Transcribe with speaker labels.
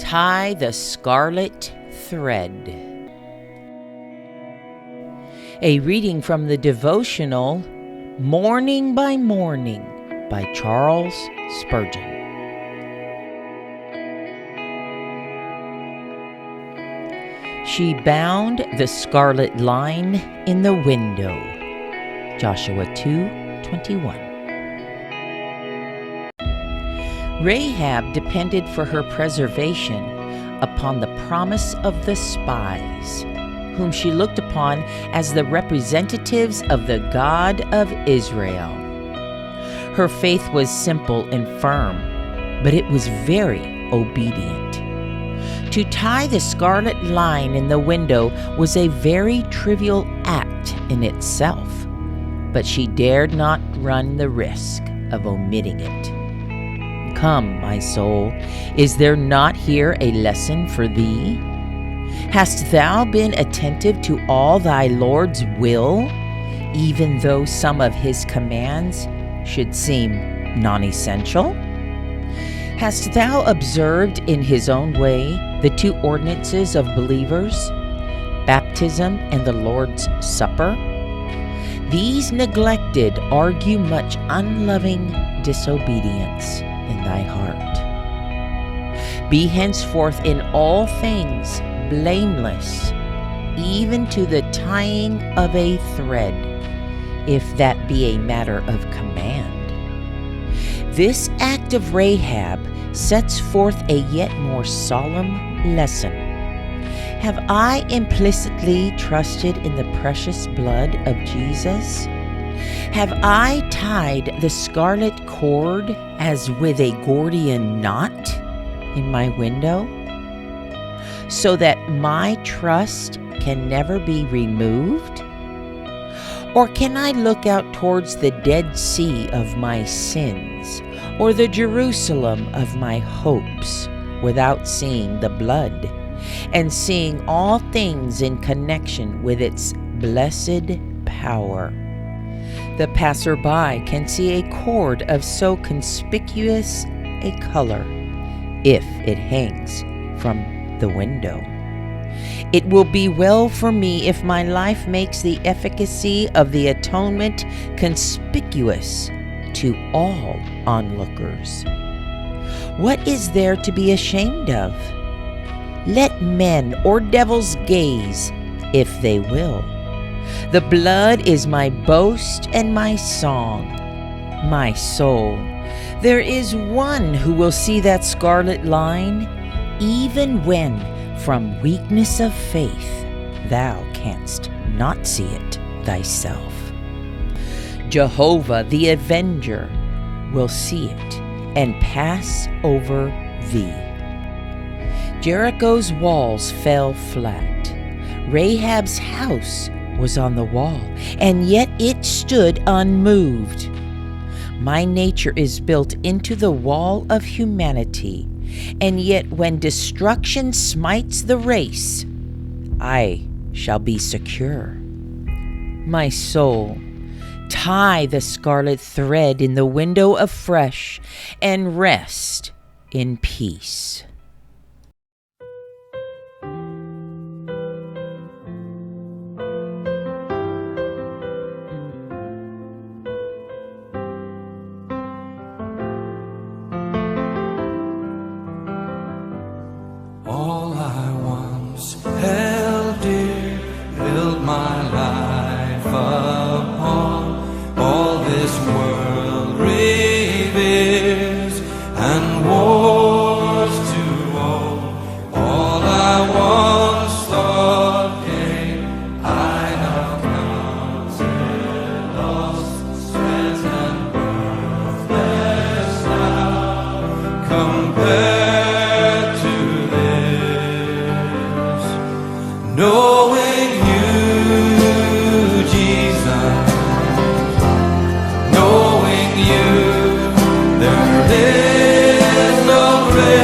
Speaker 1: Tie the Scarlet Thread. A reading from the devotional Morning by Morning by Charles Spurgeon. She bound the scarlet line in the window. Joshua 2:21. Rahab depended for her preservation upon the promise of the spies, whom she looked upon as the representatives of the God of Israel. Her faith was simple and firm, but it was very obedient. To tie the scarlet line in the window was a very trivial act in itself, but she dared not run the risk of omitting it. Come, my soul, is there not here a lesson for thee? Hast thou been attentive to all thy Lord's will, even though some of his commands should seem non-essential? Hast thou observed in his own way the two ordinances of believers, baptism and the Lord's Supper? These neglected argue much unloving disobedience in thy heart. Be henceforth in all things blameless, even to the tying of a thread, if that be a matter of command. This act of Rahab sets forth a yet more solemn lesson. Have I implicitly trusted in the precious blood of Jesus? Have I tied the scarlet cord as with a Gordian knot in my window, so that my trust can never be removed? Or can I look out towards the Dead Sea of my sins, or the Jerusalem of my hopes, without seeing the blood, and seeing all things in connection with its blessed power? The passerby can see a cord of so conspicuous a color, if it hangs from the window. It will be well for me if my life makes the efficacy of the atonement conspicuous to all onlookers. What is there to be ashamed of? Let men or devils gaze, if they will. The blood is my boast and my song. My soul, there is one who will see that scarlet line, even when, from weakness of faith, thou canst not see it thyself. Jehovah the Avenger will see it and pass over thee. Jericho's walls fell flat. Rahab's house was on the wall, and yet it stood unmoved. My nature is built into the wall of humanity, and yet when destruction smites the race, I shall be secure. My soul, tie the scarlet thread in the window afresh, and rest in peace.
Speaker 2: All I once held dear, built my life upon. All this world reveres and wars to own. All I once thought gain, I have counted lost, strength and worthless now, compared to knowing you, Jesus, knowing you, there is no greater.